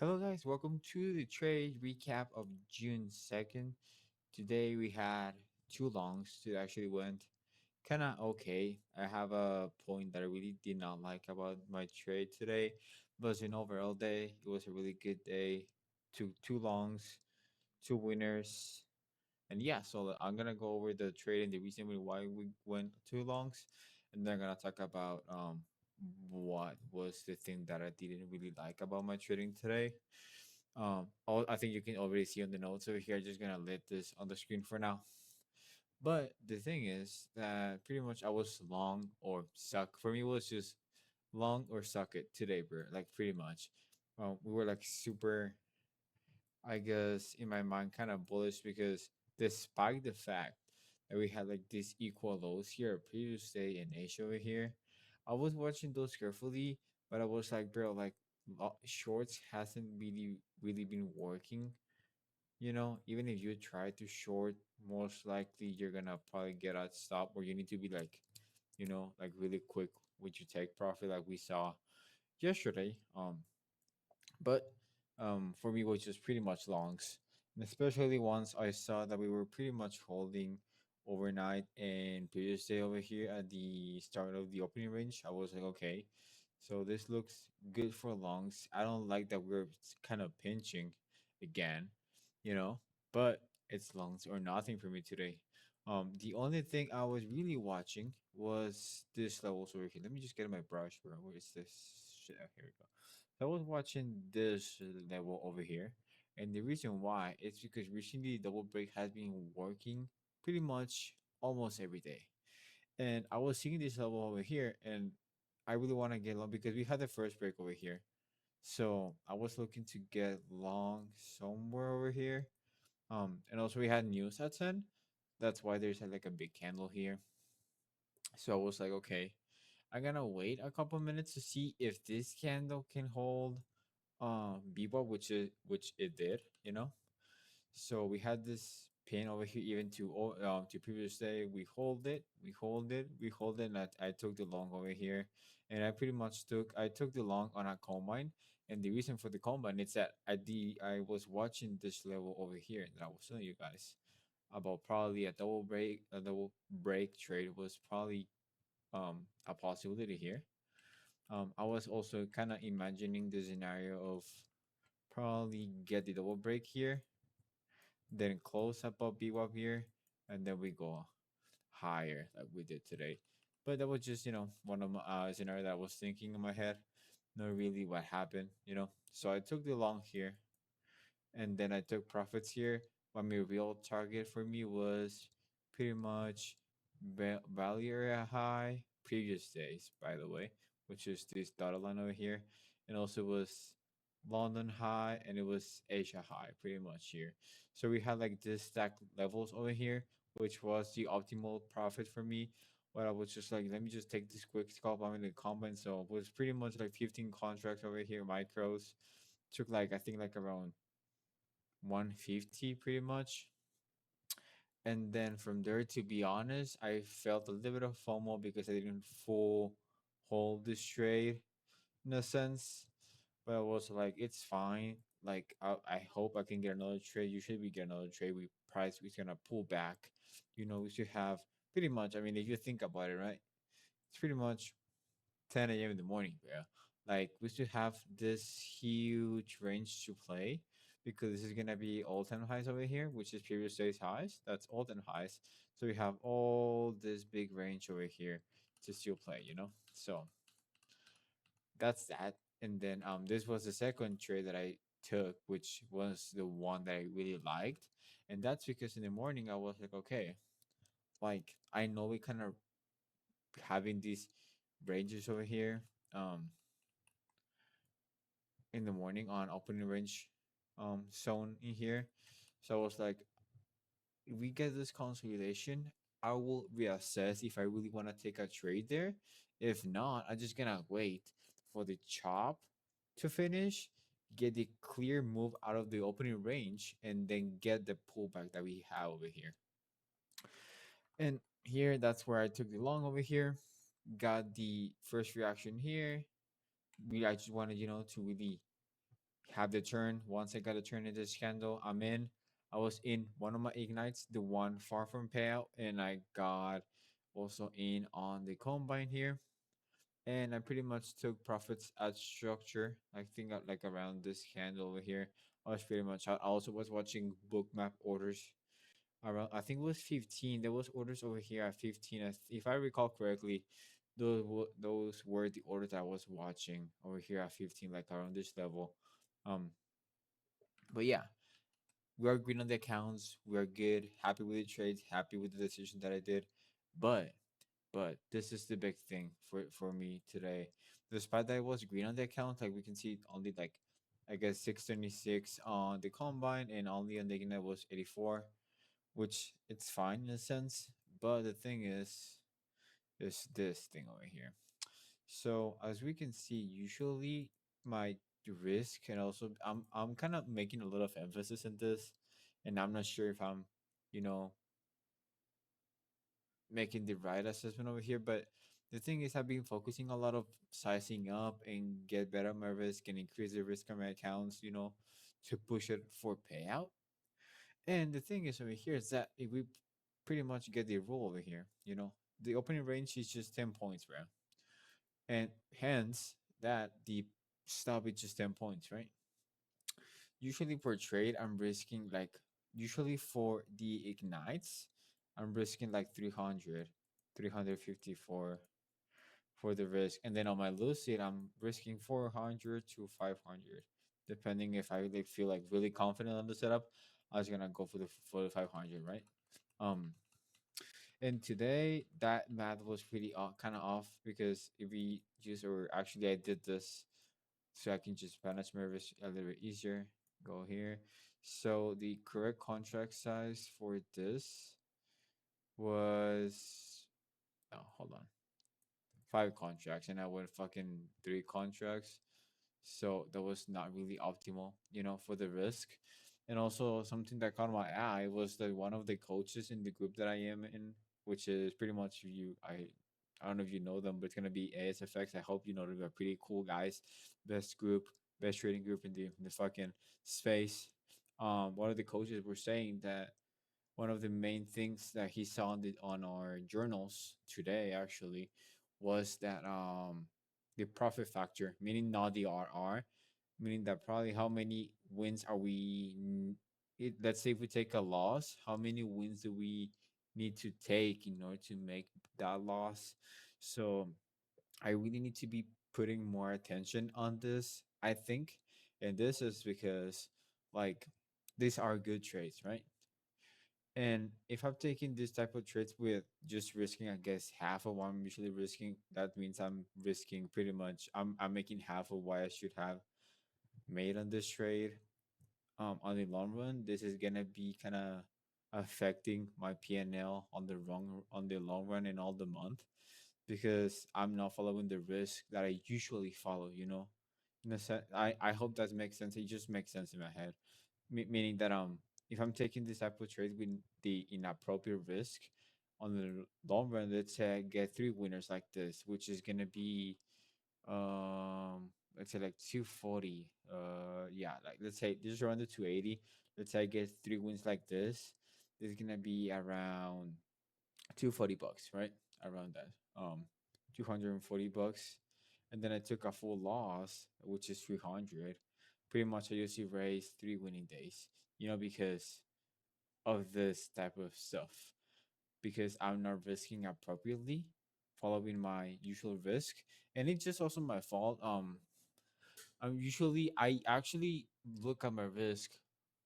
Hello, guys. Welcome to the trade recap of June 2nd. Today we had two longs to actually went kind of okay. I have a point that I really did not like about my trade today, but in overall day, it was a really good day. Two longs, two winners, and yeah. So I'm gonna go over the trade and the reason why we went two longs, and then I'm gonna talk about what was the thing that I didn't really like about my trading today. I think you can already see on the notes over here. Just gonna let this on the screen for now. But the thing is that pretty much I was long or suck. For me, it was just long or suck it today, bro. Like pretty much. We were like super, I guess, in my mind, kind of bullish because despite the fact that we had like these equal lows here previous day in Asia over here, I was watching those carefully, but I was like, bro, like shorts hasn't really been working. Even if you try to short, most likely you're gonna probably get a stop, or you need to be like, like really quick with your take profit, like we saw yesterday. But for me, which was pretty much longs, and especially once I saw that we were pretty much holding overnight and previous day over here at the start of the opening range, I was like, okay, so this looks good for longs. I don't like that we're kind of pinching again, you know, but it's longs or nothing for me today. The only thing I was really watching was this levels over here. Let me just get my brush, bro. Where is this? Shit, here we go. So I was watching this level over here, and the reason why is because recently double break has been working pretty much almost every day. And I was seeing this level over here, and I really want to get long because we had the first break over here. So I was looking to get long somewhere over here. And also we had news at 10. That's why there's like a big candle here. So I was like, okay, I'm gonna wait a couple minutes to see if this candle can hold Bebop, which it did. So we had this pin over here even to previous day. We hold it, and I took the long over here, and I took the long on a combine. And the reason for the combine is that I was watching this level over here that I was telling you guys about. Probably a double break trade was probably a possibility here. I was also kind of imagining the scenario of probably get the double break here, then close above BWAP here, and then we go higher like we did today. But that was just one of my scenario that I was thinking in my head, not really what happened. So I took the long here, and then I took profits here. But my real target for me was pretty much value area high previous days, by the way, which is this dotted line over here, and also was London high and it was Asia high, pretty much here. So we had like this stack levels over here, which was the optimal profit for me. But I was just like, let me just take this quick scalp. I'm in the combine, so it was pretty much like 15 contracts over here, micros. Took like I think like around 150 pretty much. And then from there, to be honest, I felt a little bit of FOMO because I didn't full hold this trade in a sense. But I was like, it's fine. Like I hope I can get another trade. Usually we get another trade. We're gonna pull back. We should have pretty much. I mean, if you think about it, right? It's pretty much 10 a.m. in the morning, bro. Like we should have this huge range to play because this is gonna be all-time highs over here, which is previous day's highs. That's all-time highs. So we have all this big range over here to still play. So that's that. And then this was the second trade that I took, which was the one that I really liked. And that's because in the morning I was like, okay, like I know we kind of having these ranges over here. In the morning on opening range zone in here. So I was like, if we get this consolidation, I will reassess if I really want to take a trade there. If not, I'm just gonna wait for the chop to finish, get the clear move out of the opening range, and then get the pullback that we have over here. And here, that's where I took the long over here, got the first reaction here. I just wanted, to really have the turn. Once I got a turn in this candle, I'm in. I was in one of my ignites, the one far from payout, and I got also in on the combine here. And I pretty much took profits at structure. I think at like around this candle over here. I was pretty much out. I also was watching bookmap orders around. I think it was 15. There was orders over here at 15. If I recall correctly, those were the orders I was watching over here at 15, like around this level. Um, but yeah, we are green on the accounts. We are good. Happy with the trades. Happy with the decision that I did. But this is the big thing for me today. Despite that I was green on the account, like we can see only like I guess 626 on the combine and only on the ignite was 84, which it's fine in a sense. But the thing is this thing over here. So as we can see, usually my risk and also I'm kind of making a lot of emphasis in this, and I'm not sure if I'm, you know, making the right assessment over here. But the thing is, I've been focusing a lot of sizing up and get better at my risk and increase the risk on my accounts, to push it for payout. And the thing is over here is that if we pretty much get the rule over here, the opening range is just 10 points, bro. And hence that the stop is just 10 points, right? Usually for trade, I'm risking like, usually for the ignites, I'm risking like 300, 350 for the risk. And then on my lucid, I'm risking 400 to 500, depending if I like feel like really confident on the setup. I was gonna go for the 500, right? Um, and today that math was pretty kind of off because if we just or actually I did this so I can just manage my risk a little bit easier. Go here. So the correct contract size for this was, oh, hold on, 5 contracts, and I went fucking 3 contracts. So that was not really optimal, for the risk. And also something that caught my eye was that one of the coaches in the group that I am in, which is pretty much you. I don't know if you know them, but it's gonna be ASFX. I hope you know them. They're pretty cool guys. Best group, best trading group in the fucking space. One of the coaches were saying that one of the main things that he saw on our journals today actually was that the profit factor, meaning not the RR, meaning that probably how many wins are let's say if we take a loss, how many wins do we need to take in order to make that loss? So I really need to be putting more attention on this, I think. And this is because like these are good trades, right? And if I'm taking this type of trades with just risking, I guess half of what I'm usually risking, that means I'm risking pretty much. I'm making half of what I should have made on this trade. On the long run, this is gonna be kind of affecting my PNL on the long run and all the month because I'm not following the risk that I usually follow. In a sense, I hope that makes sense. It just makes sense in my head, meaning that if I'm taking this type of trade with the inappropriate risk on the long run, let's say I get 3 winners like this, which is gonna be let's say like 240. Yeah, like let's say this is around the 280. Let's say I get 3 wins like this. This is gonna be around $240, right? Around that. 240 bucks. And then I took a full loss, which is 300. Pretty much I usually raise 3 winning days, because of this type of stuff. Because I'm not risking appropriately, following my usual risk. And it's just also my fault. I actually look at my risk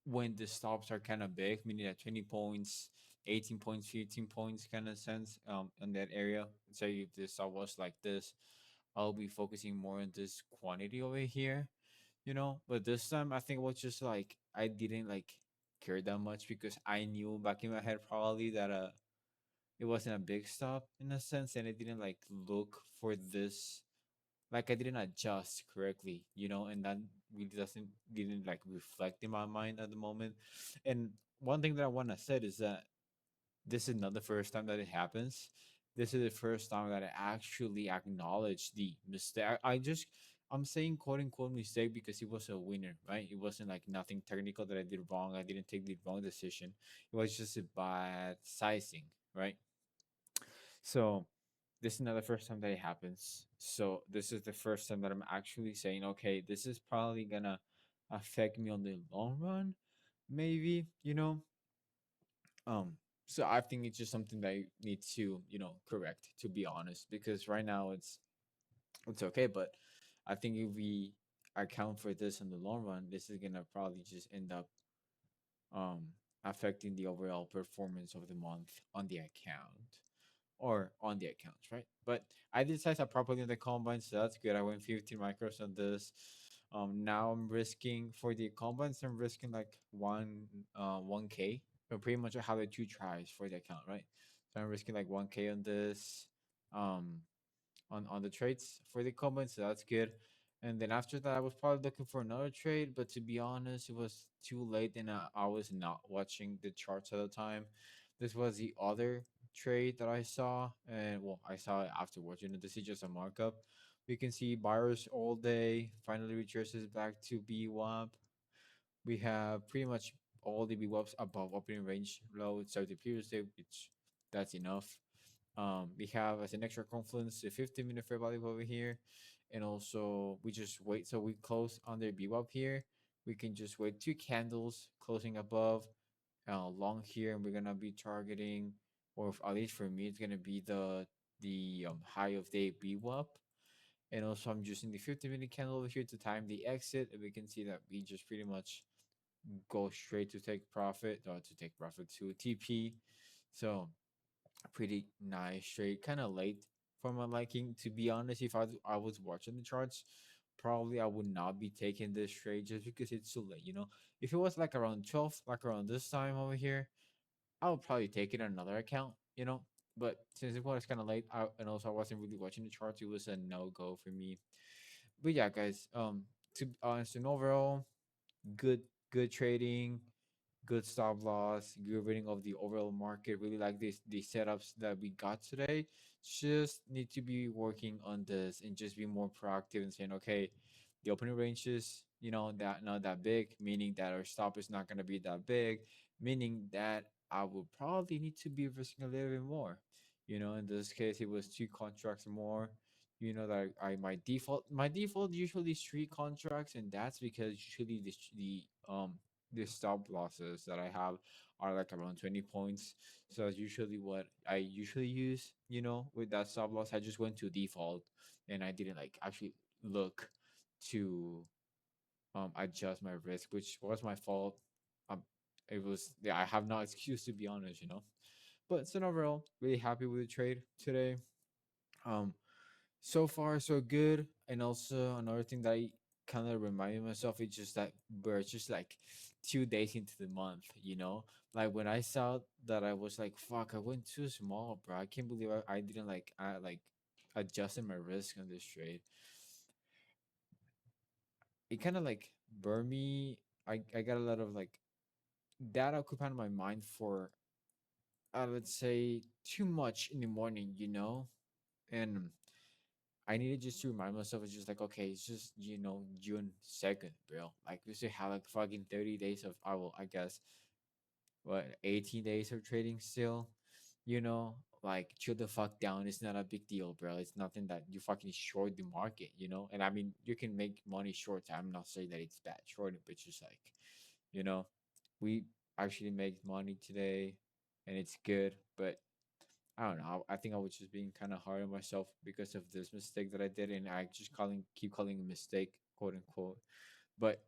when the stops are kind of big, meaning at 20 points, 18 points, 15 points kind of sense in that area. Say if the stop was like this, I'll be focusing more on this quantity over here, But this time I think it was just like I didn't like care that much because I knew back in my head probably that it wasn't a big stop in a sense, and I didn't like look for this, like I didn't adjust correctly, and that really didn't like reflect in my mind at the moment. And one thing that I want to say is that this is not the first time that it happens. This is the first time that I actually acknowledge the mistake. I just I'm saying quote unquote mistake because it was a winner, right? It wasn't like nothing technical that I did wrong. I didn't take the wrong decision. It was just a bad sizing, right? So this is not the first time that it happens. So this is the first time that I'm actually saying, okay, this is probably gonna affect me on the long run, maybe, you know. Um, so I think it's just something that I need to, correct, to be honest, because right now it's okay, but I think if we account for this in the long run, this is gonna probably just end up um affecting the overall performance of the month on the account or on the accounts, right? But I did size up properly on the combine, so that's good. I went 15 micros on this. Now I'm risking for the combines. I'm risking like 1K. But pretty much I have the two tries for the account, right? So I'm risking like 1K on this. Um, on the trades for the combine, so that's good. And then after that, I was probably looking for another trade, but to be honest, it was too late, and I was not watching the charts at the time. This was the other trade that I saw, and well, I saw it afterwards. This is just a markup. We can see buyers all day finally retraces back to BWAP. We have pretty much all the BWAPs above opening range low. So the previous day, which that's enough. We have as an extra confluence a 15-minute fair value over here, and also we just wait. So we close under BWAP here. We can just wait two candles closing above, long here, and we're gonna be targeting, or at least for me, it's gonna be the high of day BWAP. And also, I'm using the 50-minute candle over here to time the exit, and we can see that we just pretty much go straight to take profit, or to take profit to TP. So pretty nice trade, kind of late for my liking. To be honest, if I was watching the charts, probably I would not be taking this trade just because it's too late. If it was like around 12, like around this time over here, I would probably take it on another account. But since it was kind of late, and also I wasn't really watching the charts, it was a no go for me. But yeah, guys, to be honest, and overall, good good trading, good stop loss, good reading of the overall market. Really like this the setups that we got today. Just need to be working on this and just be more proactive and saying, okay, the opening ranges, that not that big, meaning that our stop is not gonna be that big, meaning that I would probably need to be risking a little bit more. In this case, it was two contracts more. That my default usually is three contracts, and that's because usually the stop losses that I have are like around 20 points. So that's usually what I usually use, with that stop loss. I just went to default and I didn't like actually look to adjust my risk, which was my fault. Um it was, yeah, I have no excuse, to be honest. But so overall, really happy with the trade today. Um so far so good. And also another thing that I kind of reminded myself is just that we're just like 2 days into the month. Like when I saw that, I was like, fuck, I went too small, bro. I can't believe I didn't like adjusted my risk on this trade. It kind of like burned me. I got a lot of like that occupied my mind for, I would say, too much in the morning. And I needed just to remind myself, it's just like, okay, it's just, June 2nd, bro. Like, we still have like fucking 30 days of, I guess, what, 18 days of trading still, like, chill the fuck down. It's not a big deal, bro. It's nothing that you fucking short the market. And I mean, you can make money short. I'm not saying that it's bad shorting, but just like, you know, we actually make money today and it's good, but I don't know. I think I was just being kind of hard on myself because of this mistake that I did, and I just keep calling a mistake, quote unquote. But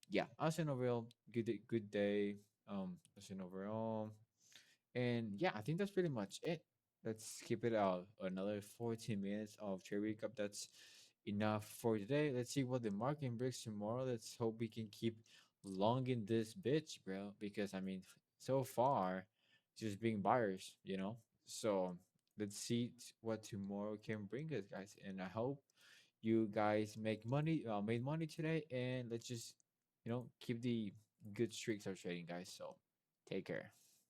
yeah, as an overall good day. As an overall, and yeah, I think that's pretty much it. Let's keep it out another 14 minutes of trade recap. That's enough for today. Let's see what the market brings tomorrow. Let's hope we can keep long in this bitch, bro. Because I mean, so far, just being buyers. So let's see what tomorrow can bring us, guys. And I hope you guys made money today. And let's just keep the good streaks of trading, guys. So take care.